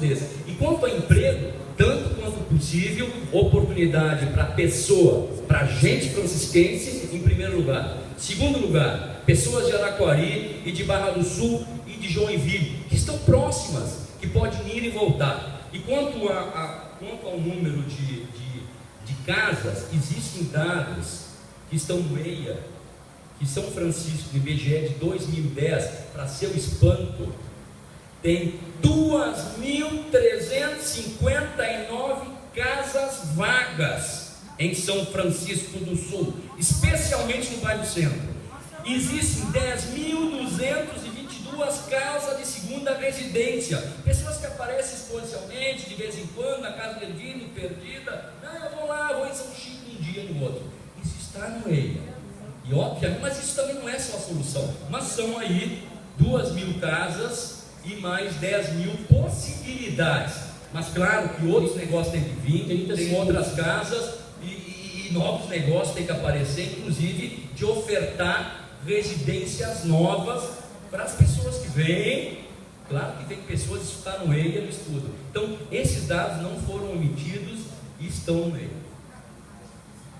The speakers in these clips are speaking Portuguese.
desses. E quanto a emprego, tanto quanto possível, oportunidade para pessoa, para gente francisquense, em primeiro lugar. Segundo lugar, pessoas de Araquari e de Barra do Sul e de Joinville, que estão próximas, que podem ir e voltar. E quanto ao número de casas, existem dados que estão no EIA, que São Francisco, no IBGE de 2010, para seu espanto, tem 2.359 casas vagas em São Francisco do Sul, especialmente no bairro Centro. Existem 10.222 casas de segunda residência, pessoas que aparecem exponencialmente, de vez em quando, na casa dele vindo, perdida. Não, eu vou lá, vou em São Chico um dia, no outro. Isso está no EIA. E óbvio, mas isso também não é só a solução. Mas são aí 2.000 casas e mais 10.000 possibilidades. Mas claro que outros negócios têm que vir, tem outras casas e novos negócios têm que aparecer, inclusive de ofertar residências novas para as pessoas que vêm. Claro que tem pessoas que estão no EIA no estudo. Então, esses dados não foram omitidos e estão no EIA.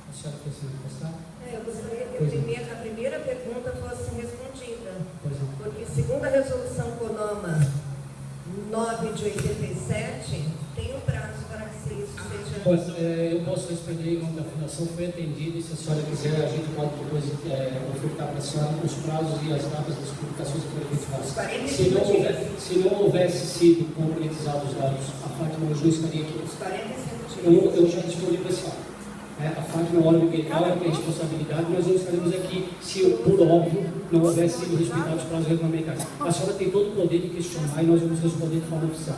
A senhora precisa passar? Eu gostaria que a primeira pergunta fosse respondida. Porque, segundo a resolução CONOMA 9 de 87, tem um prazo para que isso seja... Eu posso responder em nome da Fundação, foi atendido, e se a senhora quiser, a gente pode depois ofertar para a senhora os prazos e as datas das publicações que foram efetivadas. Se não houvesse sido concretizados os dados, a Fátima hoje não estaria aqui. Os 45 dias. Eu já respondi para esse lado. A Fátima é órgão ambiental, é responsabilidade, nós não estaremos aqui se, por óbvio, não houvesse sido respeitados os prazos regulamentares. A senhora tem todo o poder de questionar e nós vamos responder de forma oficial.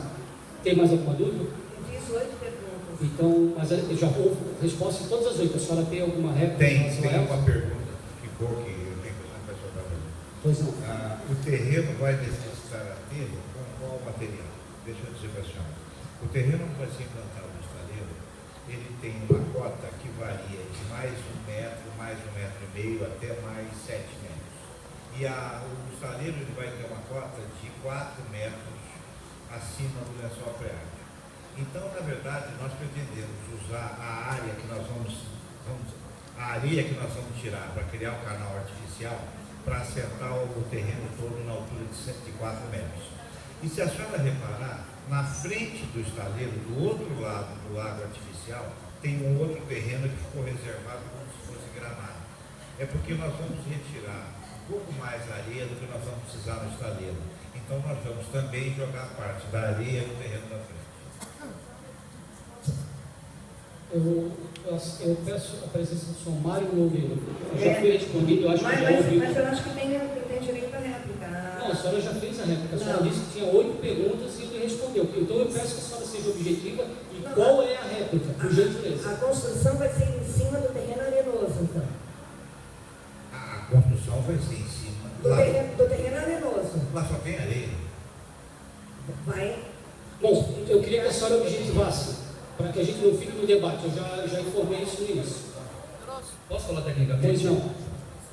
Tem mais alguma dúvida? Eu fiz 8 perguntas. Então, mas já houve resposta em todas as 8. A senhora tem alguma réplica? Tem uma pergunta que ficou que eu tenho que vai soltar para mim. Pois não. O terreno vai necessitar ter com qual material? Deixa eu dizer para a senhora. O terreno que vai ser implantado no estaleiro, ele tem uma cota que varia de mais 1 metro, mais 1,5 metros, até mais 7 metros. E o estaleiro ele vai ter uma cota de 4 metros acima do lençol freático. Então, na verdade, nós pretendemos usar a área que nós vamos tirar para criar um canal artificial para acertar o terreno todo na altura de 104 metros. E se a senhora reparar, na frente do estaleiro, do outro lado do lago artificial, tem um outro terreno que ficou reservado como se fosse gramado. É porque nós vamos retirar um pouco mais areia do que nós vamos precisar no estaleiro. Então nós vamos também jogar parte da areia no terreno da frente. Eu peço a presença do senhor Mário Loureiro. Já foi respondido, eu acho que já ouviu. Mas eu acho que tem direito à réplica. Não, a senhora já fez a réplica. A senhora disse que tinha 8 perguntas e ele respondeu. Então eu peço que a senhora seja objetiva e qual é a réplica, por gentileza. A construção vai ser em cima do terreno arenoso, então. A construção vai ser em cima do terreno arenoso. Lá só tem areia. Vai. Bom, eu queria que a senhora objetivasse, para que a gente não fique no debate. Eu já informei isso no início. Posso falar tecnicamente? Pois não.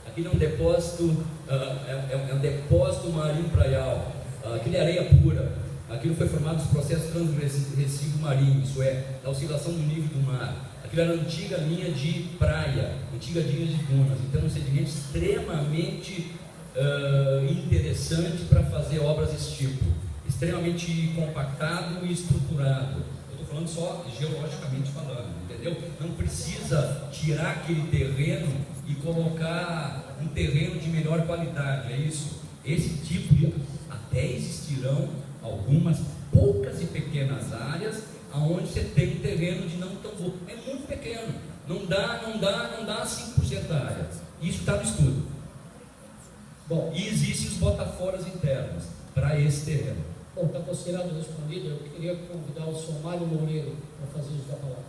Aqui é um depósito, é um depósito marinho praial. Aquilo é areia pura. Aquilo foi formado dos processos transgressivo marinho, isso é, da oscilação do nível do mar. Aquilo era antiga linha de praia, antiga linha de dunas. Então, um sedimento extremamente interessante para fazer obras desse tipo. Extremamente compactado e estruturado. Eu estou falando só geologicamente falando, entendeu? Não precisa tirar aquele terreno e colocar um terreno de melhor qualidade, é isso. Esse tipo de... Até existirão algumas poucas e pequenas áreas aonde você tem um terreno de não tão bom. É muito pequeno, não dá 5% da área. Isso está no estudo. Bom, e existem os botaforas internos para esse terreno. Bom, está considerado respondido. Eu queria convidar o senhor Mário Loureiro para fazer uso da palavra.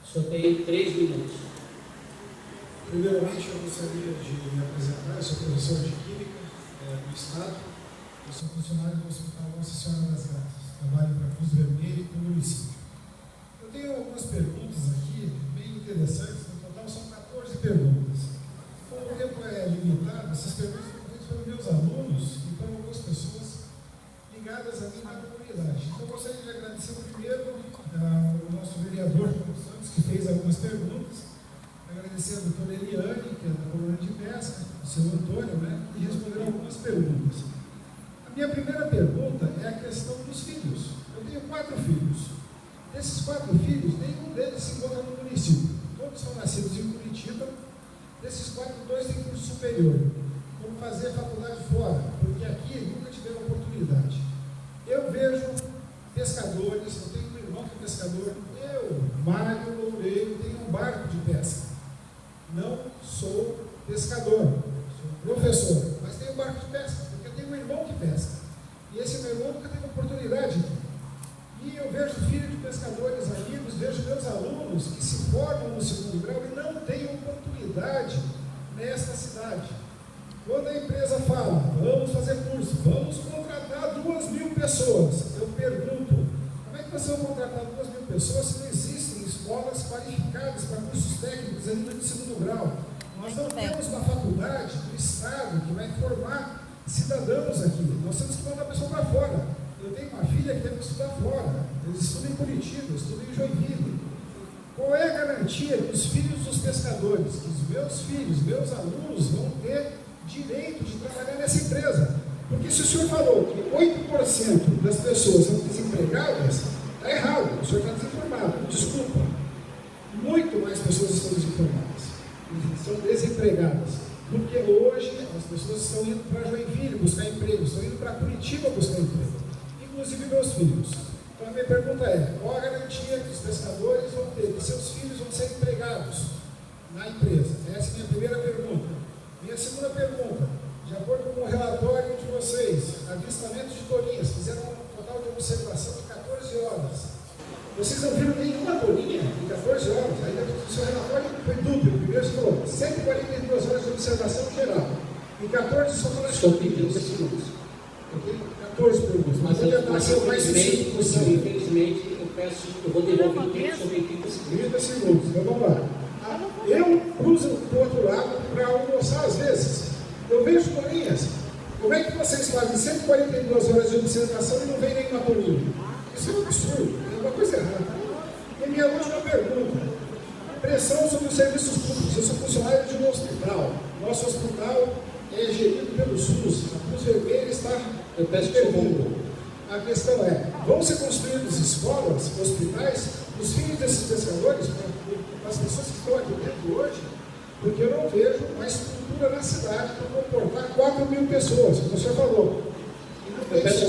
O senhor tem 3 minutos. Primeiramente, eu gostaria de me apresentar. Eu sou professor de Química do Estado. Eu sou funcionário do Hospital Nossa Senhora das Graças. Trabalho para a Cruz Vermelha e para o município. Eu tenho algumas perguntas aqui, bem interessantes. No total são 14 perguntas. Como o tempo é limitado, essas perguntas foram feitas pelos meus alunos e para algumas pessoas ligadas a mim na comunidade. Eu gostaria de agradecer primeiro ao nosso vereador Santos, que fez algumas perguntas, agradecer a doutora Eliane, que é da Colônia de Pesca, o seu Antônio, né, e responder algumas perguntas. A minha primeira pergunta é a questão dos filhos. Eu tenho 4 filhos. Desses 4 filhos, nenhum deles se encontra no município. Todos são nascidos em Curitiba. Desses 4, 2 têm curso superior. Como fazer faculdade fora, porque aqui nunca tiveram oportunidade. Eu vejo pescadores, eu tenho um irmão que é pescador, eu, Mário Loureiro, tenho um barco de pesca. Não sou pescador, sou professor, mas tenho um barco de pesca, porque eu tenho um irmão que pesca. E esse meu irmão nunca teve oportunidade aqui. E eu vejo filhos de pescadores amigos, vejo meus alunos que se formam no 2º grau e não têm oportunidade nesta cidade. Quando a empresa fala, vamos fazer curso, vamos contratar 2.000 pessoas, eu pergunto, como é que vocês vão contratar 2.000 pessoas se não existem escolas qualificadas para cursos técnicos a nível de 2º grau? Nós não temos uma faculdade do Estado que vai formar cidadãos aqui, nós temos que mandar a pessoa para fora. Eu tenho uma filha que tem que estudar fora, eles estudam em Curitiba, estudam em Joinville. Qual é a garantia que os filhos dos pescadores, que os meus filhos, meus alunos vão ter direito de trabalhar nessa empresa? Porque se o senhor falou que 8% das pessoas são desempregadas, está errado, o senhor está desinformado, desculpa. Muito mais pessoas estão desinformadas, são desempregadas, porque hoje as pessoas estão indo para Joinville buscar emprego, estão indo para Curitiba buscar emprego, inclusive meus filhos. Então a minha pergunta é, qual a garantia que os pescadores vão ter, que seus filhos vão ser empregados na empresa? Essa é a minha primeira pergunta. Minha segunda pergunta, de acordo com o relatório de vocês, avistamento de torinhas, fizeram um total de observação de 14 horas. Vocês não viram nenhuma torinha em 14 horas, ainda o seu relatório foi dúbio. Primeiro você falou 142 horas de observação geral, em 14 só foram as torinhas. 14 perguntas, mas eu vou tentar ser o mais sucinto possível. Infelizmente, eu vou devolver o tempo sobre 30 segundos. 30 segundos, então vamos lá. Eu cruzo para o outro lado para almoçar às vezes. Eu vejo torinhas. Como é que vocês fazem 142 horas de observação e não vem nenhuma torinha? Isso é um absurdo, é uma coisa errada. E a minha última pergunta: pressão sobre os serviços públicos. Eu sou funcionário de um hospital. Nosso hospital é gerido pelo SUS. A Cruz Vermelha está intervindo. A questão é: vão ser construídas escolas, hospitais, os filhos desses pescadores, para as pessoas que estão aqui dentro hoje? Porque eu não vejo uma estrutura na cidade para comportar 4.000 pessoas, como o senhor falou. E não tem As três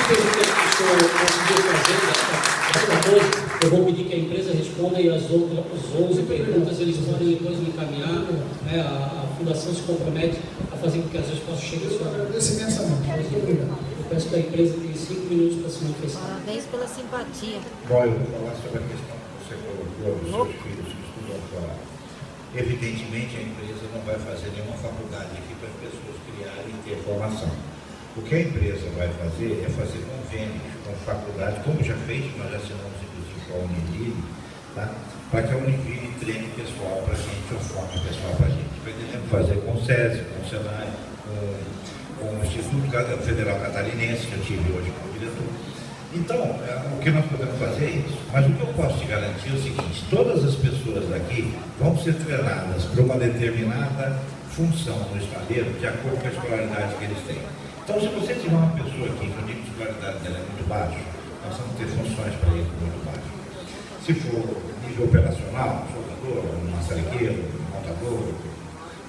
perguntas que o senhor conseguiu fazer, eu vou pedir que a empresa responda e as 11 perguntas eles podem depois me encaminhar. A Fundação se compromete a fazer com que as respostas cheguem ao senhor. Agradeço imensamente. Muito obrigado. Eu peço que a empresa tenha 5 minutos para se manifestar. Parabéns pela simpatia. Bom, eu vou falar sobre a questão que você colocou dos seus filhos que estudam fora. Evidentemente, a empresa não vai fazer nenhuma faculdade aqui para as pessoas criarem e ter formação. O que a empresa vai fazer é fazer convênios com faculdade, como já fez, nós já assinamos inclusive com a Univille, tá? Para que a Univille treine pessoal para a gente, ou forme pessoal para a gente. Pretendemos fazer com o SESI, com o SENAI, com o Instituto Federal Catarinense, que eu tive hoje como diretor. Então, o que nós podemos fazer é isso. Mas o que eu posso te garantir é o seguinte: todas as pessoas daqui vão ser treinadas para uma determinada função no estaleiro, de acordo com a escolaridade que eles têm. Então, se você tiver uma pessoa aqui que o nível de escolaridade dela é muito baixo, nós vamos ter funções para ele muito baixo. Se for nível operacional, soldador, um maçariqueiro, um montador,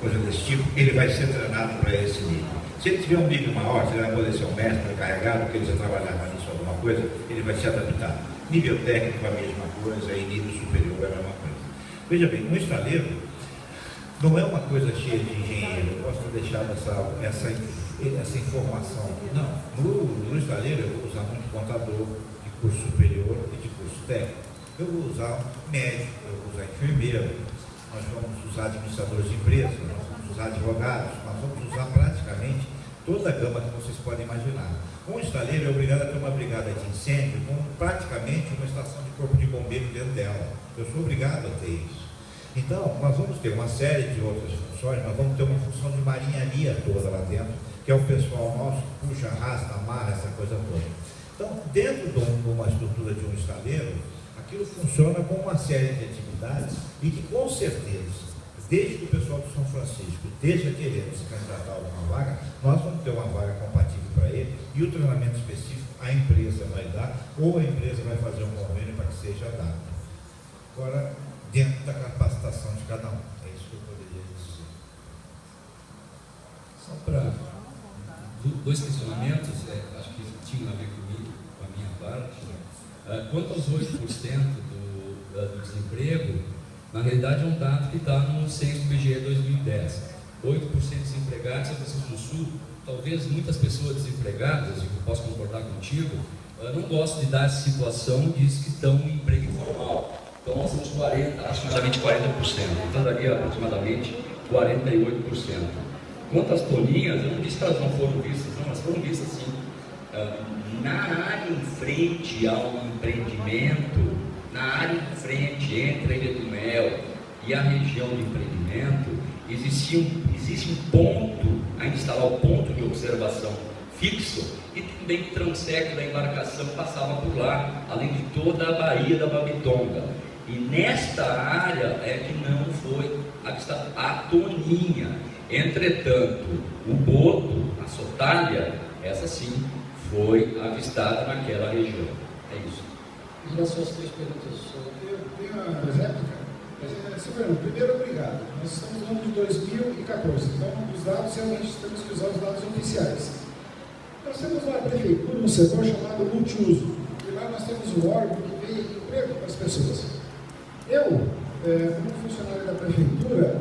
coisa desse tipo, ele vai ser treinado para esse nível. Se ele tiver um nível maior, se ele vai poder ser um mestre encarregado, porque ele já trabalhava nisso alguma coisa, ele vai se adaptar. Nível técnico a mesma coisa, e nível superior é a mesma coisa. Veja bem, no estaleiro não é uma coisa cheia de engenheiro. Eu gosto de deixar essa informação. Não, no estaleiro eu vou usar muito contador de curso superior e de curso técnico. Eu vou usar médico, eu vou usar enfermeiro, nós vamos usar administradores de empresas, nós vamos usar advogados, nós vamos usar praticamente toda a gama que vocês podem imaginar. Um estaleiro é obrigado a ter uma brigada de incêndio com praticamente uma estação de corpo de bombeiro dentro dela. Eu sou obrigado a ter isso. Então, nós vamos ter uma série de outras funções, nós vamos ter uma função de marinharia toda lá dentro, que é o pessoal nosso, puxa, arrasta, amarra, essa coisa toda. Então, dentro de uma estrutura de um estaleiro, aquilo funciona com uma série de atividades e que, com certeza, desde que o pessoal do São Francisco esteja querendo se candidatar a uma vaga, nós vamos ter uma vaga compatível para ele e o treinamento específico a empresa vai dar ou a empresa vai fazer um convênio para que seja dado. Agora, dentro da capacitação de cada um. É isso que eu poderia dizer. Só para dois questionamentos, acho que tinha a ver comigo, com a minha parte. Quanto aos 8% do desemprego, na realidade é um dado que está no censo do IBGE 2010. 8% desempregados, São Francisco do Sul, talvez muitas pessoas desempregadas, e eu posso concordar contigo, não gostam de dar essa situação, diz que estão em emprego informal. Então nós temos aproximadamente 40%, então daria aproximadamente 48%. Quanto às toninhas, eu não disse que elas não foram vistas, não, elas foram vistas sim. Na área em frente ao empreendimento, na área em frente entre a Ilha do Mel e a região de empreendimento, existe um ponto, ainda está lá o ponto de observação fixo, e também o transeco da embarcação passava por lá, além de toda a baía da Babitonga. E nesta área é que não foi avistada a toninha. Entretanto, o boto, a sotalha, essa sim foi avistada naquela região. É isso. Em relação às três perguntas, eu tenho uma réplica. Primeiro, obrigado. Nós estamos no ano de 2014, então os dados realmente temos que usar os dados oficiais. Nós temos uma prefeitura, um setor chamado multiuso, e lá nós temos um órgão que vem emprego para as pessoas. Eu, como funcionário da prefeitura,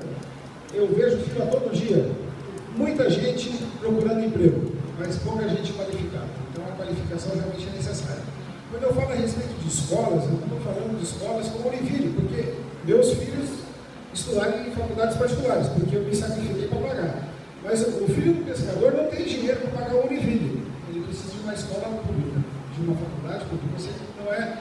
eu vejo fila todo dia, muita gente procurando emprego, mas pouca gente qualificada. Então a qualificação realmente é necessária. Quando eu falo a respeito de escolas, eu não estou falando de escolas como Univille, porque meus filhos estudaram em faculdades particulares, porque eu me sacrifiquei para pagar. Mas o filho do pescador não tem dinheiro para pagar o Univille. Ele precisa de uma escola pública, de uma faculdade pública. Isso não é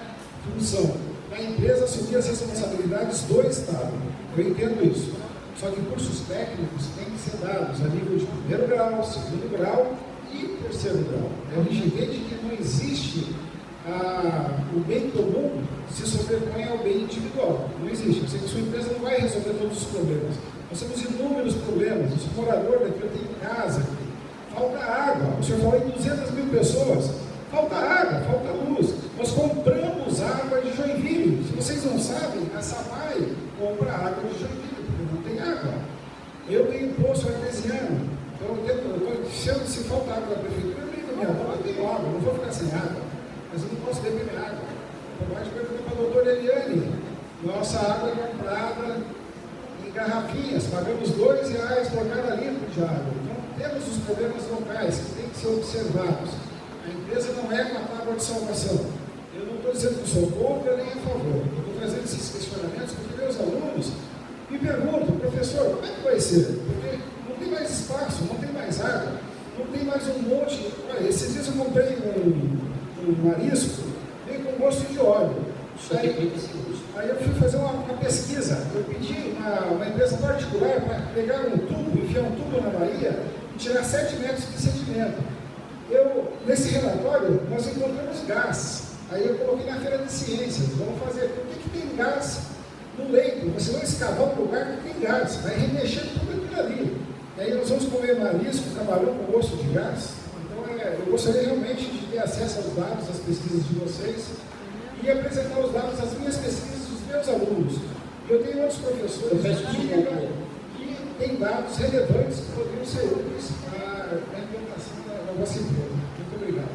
função da empresa assumir as responsabilidades do Estado. Eu entendo isso. Só que cursos técnicos têm que ser dados a nível de primeiro grau, segundo grau e terceiro grau. A gente entende que não existe o bem comum se sobrepõe ao bem individual. Não existe. Eu sei que a sua empresa não vai resolver todos os problemas. Nós temos inúmeros problemas. Os moradores daqui, eu tenho casa, falta água. O senhor falou em 200 mil pessoas. Falta água, falta luz. Nós compramos água de Joinville. Se vocês não sabem, a SAMAI compra água de Joinville, porque não tem água. Eu tenho poço artesiano. Então, se falta água da prefeitura, eu ligo minha avó, eu tenho água, não vou ficar sem água. Mas eu não posso beber minha água. Pode perguntar para a doutora Eliane. Nossa água é comprada em garrafinhas, pagamos R$2 por cada litro de água. Então, temos os problemas locais que têm que ser observados. A empresa não é uma tábua de salvação. Eu não estou dizendo que sou contra nem a favor. Eu estou trazendo esses questionamentos porque meus alunos me perguntam, professor, como é que vai ser? Porque não tem mais espaço, não tem mais água, não tem mais um monte. Olha, esses dias eu comprei um marisco, veio com gosto de óleo. Aí eu fui fazer uma pesquisa. Eu pedi uma empresa particular para pegar um tubo, enfiar um tubo na Bahia e tirar 7 metros de sedimento. Nesse relatório, nós encontramos gás. Aí eu coloquei na feira de ciências. Vamos fazer. Por que tem gás no leito? Você vai escavar um lugar que tem gás. Vai remexer tudo aquilo ali. E aí nós vamos comer marisco, camarão com gosto de gás. Eu gostaria realmente de ter acesso aos dados, às pesquisas de vocês e apresentar os dados das minhas pesquisas dos meus alunos. Eu tenho outros professores que têm dados relevantes que poderiam ser úteis para a implantação da nossa empresa. Muito obrigado.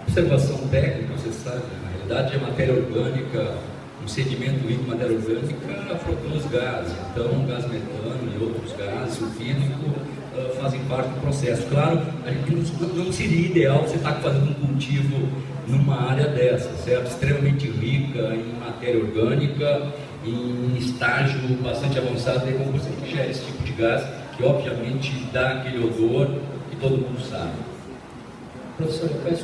Observação técnica, você sabe, na realidade é matéria orgânica, um sedimento líquido de matéria orgânica produz gases, então gás metano e outros gases, sulfídrico, fazem parte do processo. Claro, a gente não seria ideal você estar fazendo um cultivo numa área dessa, certo? Extremamente rica em matéria orgânica, em estágio bastante avançado de decomposição, que gera esse tipo de gás, que obviamente dá aquele odor que todo mundo sabe. Professor, eu peço